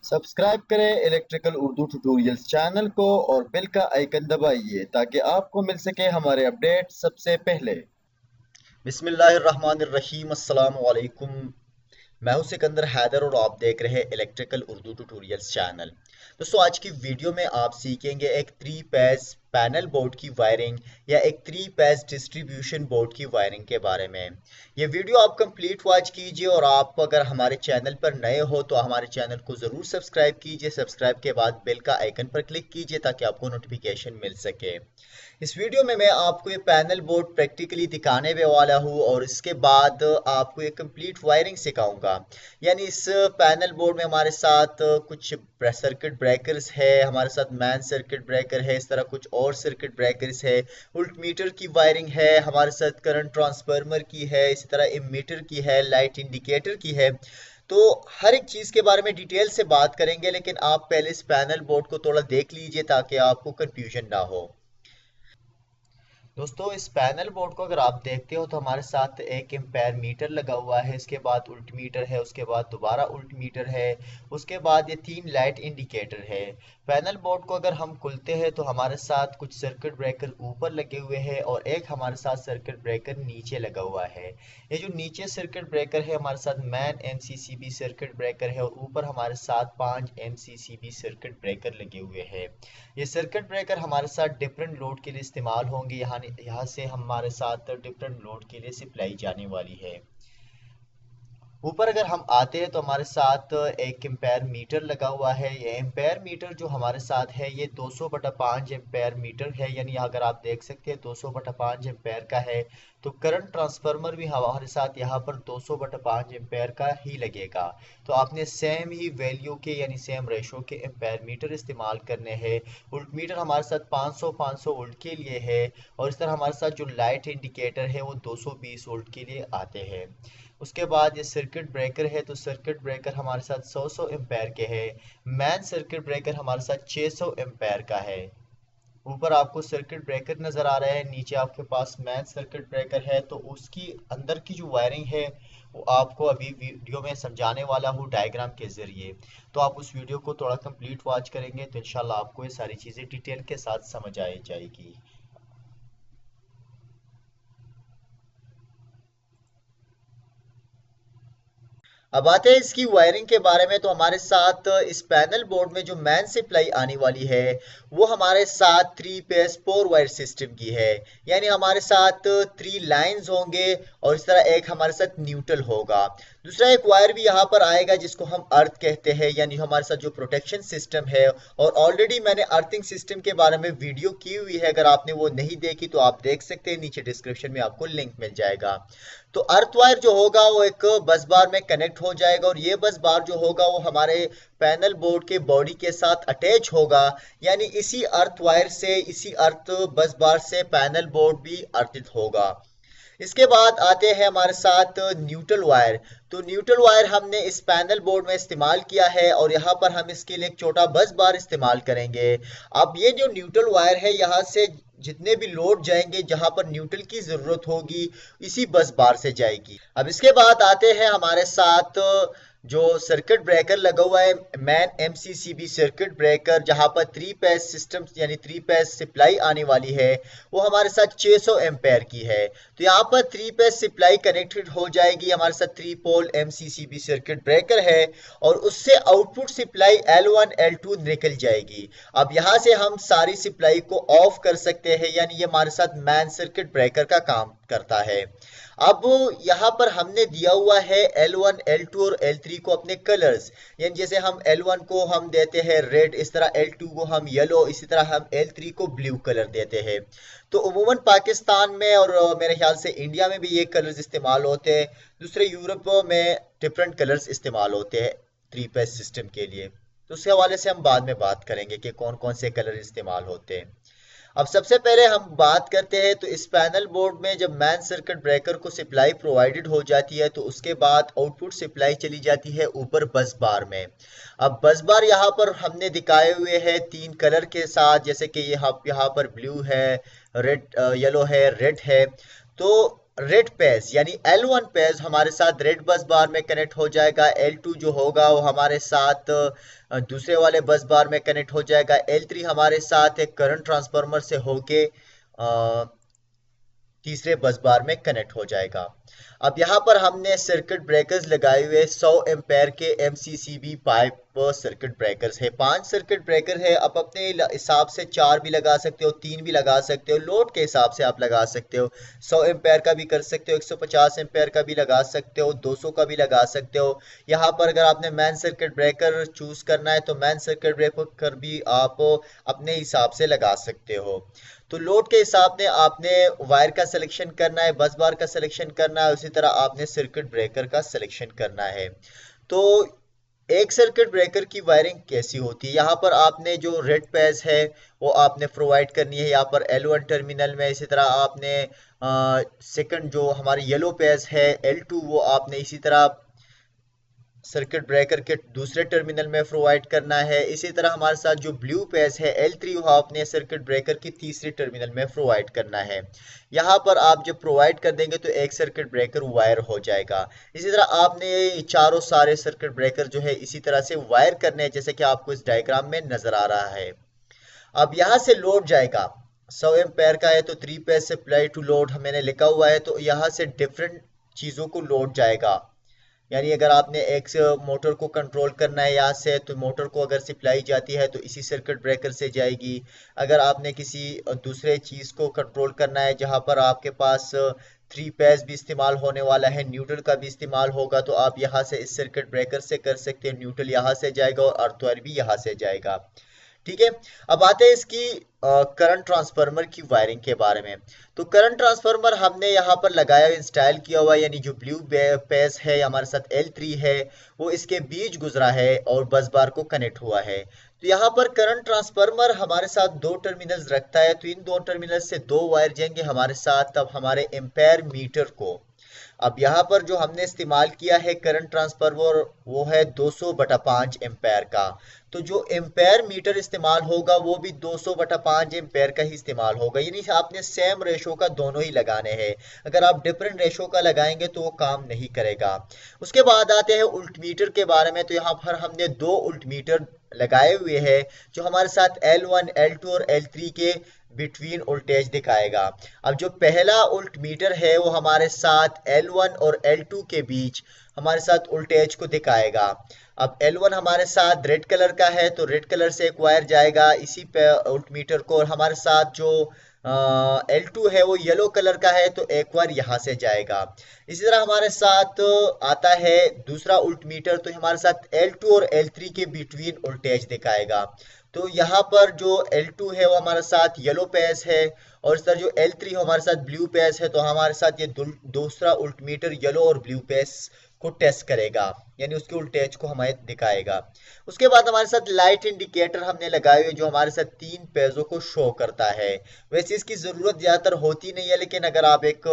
Subscribe करें electrical Urdu tutorials channel को और बेल का आइकन दबाइए ताकि आपको मिल सके हमारे अपडेट सबसे पहले। बिस्मिल्लाहिर्रहमानिर्रहीम, अस्सलाम वालेकुम। मैं हूं सिकंदर हैदर और आप देख रहे हैं इलेक्ट्रिकल उर्दू ट्यूटोरियल्स चैनल। दोस्तों, आज की वीडियो में आप सीखेंगे एक 3 फेज पैनल बोर्ड की वायरिंग या एक 3 फेज डिस्ट्रीब्यूशन बोर्ड की वायरिंग के बारे में। ये वीडियो आप कंप्लीट वॉच कीजिए और आप अगर हमारे चैनल पर नए हो तो हमारे चैनल को ज़रूर सब्सक्राइब कीजिए। सब्सक्राइब के बाद बेल का आइकन पर क्लिक कीजिए ताकि आपको नोटिफिकेशन मिल सके। इस वीडियो में मैं आपको ये पैनल बोर्ड प्रैक्टिकली दिखाने वाला हूँ और इसके बाद आपको ये कंप्लीट वायरिंग सिखाऊंगा। यानी इस पैनल बोर्ड में हमारे साथ कुछ सर्किट ब्रेकर्स है, हमारे साथ मैन सर्किट ब्रेकर है, इस तरह कुछ और सर्किट ब्रेकर्स है, वोल्ट मीटर की वायरिंग है, हमारे साथ करंट ट्रांसफार्मर की है, इसी तरह इमीटर की है, लाइट इंडिकेटर की है। तो हर एक चीज़ के बारे में डिटेल से बात करेंगे, लेकिन आप पहले इस पैनल बोर्ड को थोड़ा देख लीजिए ताकि आपको कंफ्यूजन ना हो। दोस्तों, इस पैनल बोर्ड को अगर आप देखते हो तो हमारे साथ एक एम्पेयर मीटर लगा हुआ है, इसके बाद उल्ट मीटर है, उसके बाद दोबारा उल्ट मीटर है, उसके बाद ये 3 लाइट इंडिकेटर है। पैनल बोर्ड को अगर हम खुलते हैं तो हमारे साथ कुछ सर्किट ब्रेकर ऊपर लगे हुए हैं और एक हमारे साथ सर्किट ब्रेकर नीचे लगा हुआ है। ये जो नीचे सर्किट ब्रेकर है हमारे साथ मैन एमसीसीबी सर्किट ब्रेकर है और ऊपर हमारे साथ 5 एमसीसीबी सर्किट ब्रेकर लगे हुए हैं। ये सर्किट ब्रेकर हमारे साथ डिफरेंट लोड के लिए इस्तेमाल होंगे। यहाँ से हमारे साथ डिफरेंट लोड के लिए सप्लाई जाने वाली है। ऊपर अगर हम आते हैं तो हमारे साथ एक एम्पेयर मीटर लगा हुआ है। ये एम्पेयर मीटर जो हमारे साथ है ये 200/5 एम्पेयर मीटर है, यानी अगर आप देख सकते हैं 200/5 एम्पेयर का है। तो करंट ट्रांसफार्मर भी हमारे साथ यहाँ पर 200/5 एम्पेयर का ही लगेगा। तो आपने सेम ही वैल्यू के यानी सेम रेशो के एम्पेयर मीटर इस्तेमाल करने हैं। वोल्ट मीटर हमारे साथ 500 वोल्ट के लिए है और इस तरह हमारे साथ जो लाइट इंडिकेटर है वो 220 वोल्ट के लिए आते हैं। उसके बाद ये सर्किट ब्रेकर है, तो सर्किट ब्रेकर हमारे साथ 100 एम्पेयर के है। मैन सर्किट ब्रेकर हमारे साथ 600 एम्पेयर का है। ऊपर आपको सर्किट ब्रेकर नज़र आ रहा है, नीचे आपके पास मैन सर्किट ब्रेकर है। तो उसकी अंदर की जो वायरिंग है वो आपको अभी वीडियो में समझाने वाला हूँ डायग्राम के ज़रिए। तो आप उस वीडियो को थोड़ा कंप्लीट वॉच करेंगे तो इंशाल्लाह आपको ये सारी चीज़ें डिटेल के साथ समझ आ जाएगी। अब आते हैं इसकी वायरिंग के बारे में। तो हमारे साथ इस पैनल बोर्ड में जो मैन सप्लाई आने वाली है वो हमारे साथ 3 फेज 4 वायर सिस्टम की है। यानी हमारे साथ 3 लाइंस होंगे और इस तरह एक हमारे साथ न्यूट्रल होगा। दूसरा एक वायर भी यहाँ पर आएगा जिसको हम अर्थ कहते हैं, यानी हमारे साथ जो प्रोटेक्शन सिस्टम है। और ऑलरेडी मैंने अर्थिंग सिस्टम के बारे में वीडियो की हुई है, अगर आपने वो नहीं देखी तो आप देख सकते हैं, नीचे डिस्क्रिप्शन में आपको लिंक मिल जाएगा। तो अर्थ वायर जो होगा वो एक बस बार में कनेक्ट हो जाएगा और ये बस बार जो होगा वो हमारे पैनल बोर्ड के बॉडी के साथ अटैच होगा। यानी इसी अर्थ वायर से, इसी अर्थ बस बार से पैनल बोर्ड भी अर्थित होगा। इसके बाद आते हैं हमारे साथ न्यूट्रल वायर। तो न्यूट्रल वायर हमने इस पैनल बोर्ड में इस्तेमाल किया है और यहाँ पर हम इसके लिए एक छोटा बस बार इस्तेमाल करेंगे। अब ये जो न्यूट्रल वायर है यहाँ से जितने भी लोड जाएंगे जहां पर न्यूट्रल की जरूरत होगी इसी बस बार से जाएगी। अब इसके बाद आते हैं हमारे साथ जो सर्किट ब्रेकर लगा हुआ है, मैन एमसीसीबी सर्किट ब्रेकर, जहां पर 3 फेज सिस्टम यानी 3 फेज सप्लाई आने वाली है वो हमारे साथ 600 एम्पेयर की है। तो यहाँ पर 3 फेज सप्लाई कनेक्टेड हो जाएगी, हमारे साथ 3 पोल एमसीसीबी सर्किट ब्रेकर है और उससे आउटपुट सप्लाई L1 L2 निकल जाएगी। अब यहाँ से हम सारी सप्लाई को ऑफ कर सकते हैं, यानी ये हमारे साथ मैन सर्किट ब्रेकर का काम करता है। अब यहाँ पर हमने दिया हुआ है L1 L2 और L3 को अपने कलर्स, यानी जैसे हम L1 को हम देते हैं रेड, इस तरह L2 को हम येलो, इसी तरह हम L3 को ब्लू कलर देते हैं। तो उमूमन पाकिस्तान में और मेरे ख्याल से इंडिया में भी ये कलर्स इस्तेमाल होते हैं। दूसरे यूरोप में डिफरेंट कलर्स इस्तेमाल होते हैं 3 फेज सिस्टम के लिए। तो उस हवाले से हम बाद में बात करेंगे कि कौन कौन से कलर इस्तेमाल होते हैं। अब सबसे पहले हम बात करते हैं तो इस पैनल बोर्ड में जब मैन सर्किट ब्रेकर को सप्लाई प्रोवाइडेड हो जाती है तो उसके बाद आउटपुट सप्लाई चली जाती है ऊपर बस बार में। अब बस बार यहाँ पर हमने दिखाए हुए हैं 3 कलर के साथ, जैसे कि यहाँ पर ब्लू है, रेड येलो है, रेड है। तो रेड पेज यानी L1 पेज हमारे साथ रेड बस बार में कनेक्ट हो जाएगा। L2 जो होगा वो हमारे साथ दूसरे वाले बस बार में कनेक्ट हो जाएगा। L3 हमारे साथ एक करंट ट्रांसफार्मर से होके तीसरे बस बार में कनेक्ट हो जाएगा। अब यहाँ पर हमने सर्किट ब्रेकर्स लगाए हुए 100 एम्पेयर के MCCB पाइप सर्किट ब्रेकर्स है। 5 सर्किट ब्रेकर है। आप अपने हिसाब से 4 भी लगा सकते हो, 3 भी लगा सकते हो, लोड के हिसाब से आप लगा सकते हो। 100 एम्पेयर का भी कर सकते हो, 150 एम्पेयर का भी लगा सकते हो, 200 का भी लगा सकते हो। यहाँ पर अगर आपने मैन सर्किट ब्रेकर चूज करना है तो मैन सर्किट ब्रेकर भी आप अपने हिसाब से लगा सकते हो। तो लोड के हिसाब से आपने वायर का सिलेक्शन करना है, बस बार का सिलेक्शन करना है, उसी तरह आपने सर्किट ब्रेकर का सिलेक्शन करना है। तो एक सर्किट ब्रेकर की वायरिंग कैसी होती है, यहाँ पर आपने जो रेड पेज है वो आपने प्रोवाइड करनी है यहाँ पर L1 टर्मिनल में। इसी तरह आपने सेकंड जो हमारी येलो पेज है L2 वो आपने इसी तरह सर्किट ब्रेकर के दूसरे टर्मिनल में प्रोवाइड करना है। इसी तरह हमारे साथ जो ब्लू पेज है L3 वो आपने सर्किट ब्रेकर की तीसरी टर्मिनल में प्रोवाइड करना है। यहाँ पर आप जब प्रोवाइड कर देंगे तो एक सर्किट ब्रेकर वायर हो जाएगा। इसी तरह आपने चारों सारे सर्किट ब्रेकर जो है इसी तरह से वायर करने हैं जैसे कि आपको इस डायग्राम में नजर आ रहा है। अब यहाँ से लोड जाएगा, 100 एम्पेयर का है तो 3 पेज सप्लाई टू लोड मैंने लिखा हुआ है, तो यहाँ से डिफरेंट चीजों को लोड जाएगा। यानी अगर आपने एक से मोटर को कंट्रोल करना है यहाँ से तो मोटर को अगर सप्लाई जाती है तो इसी सर्किट ब्रेकर से जाएगी। अगर आपने किसी दूसरे चीज को कंट्रोल करना है जहां पर आपके पास 3 पेज भी इस्तेमाल होने वाला है, न्यूट्रल का भी इस्तेमाल होगा, तो आप यहाँ से इस सर्किट ब्रेकर से कर सकते हैं। न्यूट्रल यहाँ से जाएगा और अर्थ वायर भी यहाँ से जाएगा। ठीक है। अब आते हैं इसकी करंट ट्रांसफार्मर की वायरिंग के बारे में। तो करंट ट्रांसफार्मर हमने यहाँ पर लगाया इंस्टॉल किया हुआ, यानी जो ब्लू पेज है हमारे साथ L3 है वो इसके बीच गुजरा है और बस बार को कनेक्ट हुआ है। तो यहाँ पर करंट ट्रांसफार्मर हमारे साथ 2 टर्मिनल्स रखता है, तो इन 2 टर्मिनल से 2 वायर जाएंगे हमारे साथ तब हमारे एम्पेयर मीटर को। अब यहाँ पर जो हमने इस्तेमाल किया है करंट ट्रांसफार्मर वो है 200/5 एम्पेयर का। तो जो एम्पेयर मीटर इस्तेमाल होगा वो भी 200/5 एम्पेयर का ही इस्तेमाल होगा, यानी आपने सेम रेशो का दोनों ही लगाने हैं। अगर आप डिफरेंट रेशो का लगाएंगे तो वो काम नहीं करेगा। उसके बाद आते हैं उल्ट मीटर के बारे में। तो यहाँ पर हमने 2 उल्ट मीटर लगाए हुए हैं जो हमारे साथ L1, L2 और L3 के बिटवीन वोल्टेज दिखाएगा। अब जो पहला उल्ट मीटर है वो हमारे साथ L1 और L2 के बीच हमारे साथ वोल्टेज को दिखाएगा। अब L1 हमारे साथ रेड कलर का है तो रेड कलर से एक वायर जाएगा इसी पे उल्ट मीटर को, और हमारे साथ जो L2 है वो येलो कलर का है तो एक वायर यहाँ से जाएगा। इसी तरह हमारे साथ आता है दूसरा उल्ट मीटर, तो हमारे साथ L2 और L3 के बिटवीन वोल्टेज दिखाएगा। तो यहाँ पर जो L2 है वो हमारे साथ येलो पेज है और इस तरह जो L3 हमारे साथ ब्लू पेज है, तो हमारे साथ ये दूसरा उल्ट मीटर येलो और ब्लू पेज को टेस्ट करेगा, यानी उसके वोल्टेज को हमें दिखाएगा। उसके बाद हमारे साथ लाइट इंडिकेटर हमने लगाए हुए जो हमारे साथ 3 पेजों को शो करता है। वैसे इसकी जरूरत ज्यादातर होती नहीं है, लेकिन अगर आप एक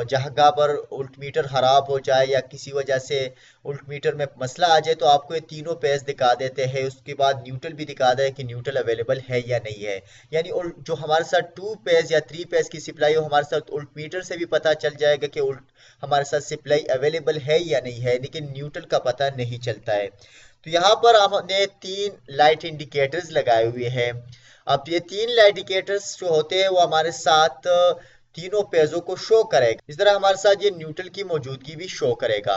जगह पर उल्ट मीटर खराब हो जाए या किसी वजह से उल्ट मीटर में मसला आ जाए तो आपको ये तीनों पेज दिखा देते हैं। उसके बाद न्यूट्रल भी दिखा दे कि न्यूट्रल अवेलेबल है या नहीं है, यानी जो हमारे साथ 2 पेज या 3 पेज की सप्लाई हो हमारे साथ उल्ट मीटर से भी पता चल जाएगा कि उल्ट हमारे साथ सप्लाई अवेलेबल है या नहीं है, लेकिन न्यूट्रल का पता नहीं चलता है। तो यहाँ पर हमने 3 लाइट इंडिकेटर्स लगाए हुए हैं। अब ये 3 लाइट इंडिकेटर्स जो होते हैं वो हमारे साथ तीनों पेजों को शो करेगा। इस तरह हमारे साथ ये न्यूट्रल की मौजूदगी भी शो करेगा।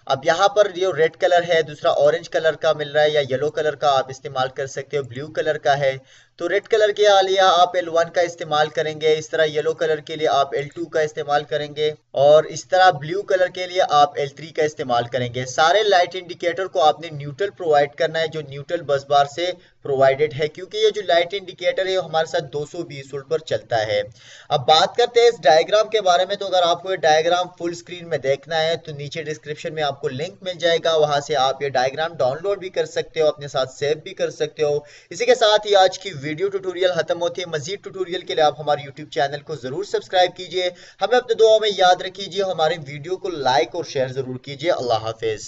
अब यहाँ पर जो रेड कलर है, दूसरा ऑरेंज कलर का मिल रहा है या येलो कलर का आप इस्तेमाल कर सकते हो, ब्लू कलर का है तो रेड कलर के लिए आप L1 का इस्तेमाल करेंगे, इस तरह येलो कलर के लिए आप L2 का इस्तेमाल करेंगे और इस तरह ब्लू कलर के लिए आप L3 का इस्तेमाल करेंगे। सारे लाइट इंडिकेटर को आपने न्यूट्रल प्रोवाइड करना है जो न्यूट्रल बस बार से प्रोवाइडेड है, क्योंकि ये जो लाइट इंडिकेटर है हमारे साथ 220 वोल्ट पर चलता है। अब बात करते हैं इस डायग्राम के बारे में। तो अगर आपको ये डायग्राम फुल स्क्रीन में देखना है तो नीचे डिस्क्रिप्शन में आपको लिंक मिल जाएगा, वहां से आप ये डायग्राम डाउनलोड भी कर सकते हो, अपने साथ सेव भी कर सकते हो। इसी के साथ ही आज की वीडियो ट्यूटोरियल खत्म होती है। मजीद ट्यूटोरियल के लिए आप हमारे यूट्यूब चैनल को जरूर सब्सक्राइब कीजिए, हमें अपने दुआओं में याद रखिए, हमारे वीडियो को लाइक और शेयर जरूर कीजिए। अल्लाह हाफिज।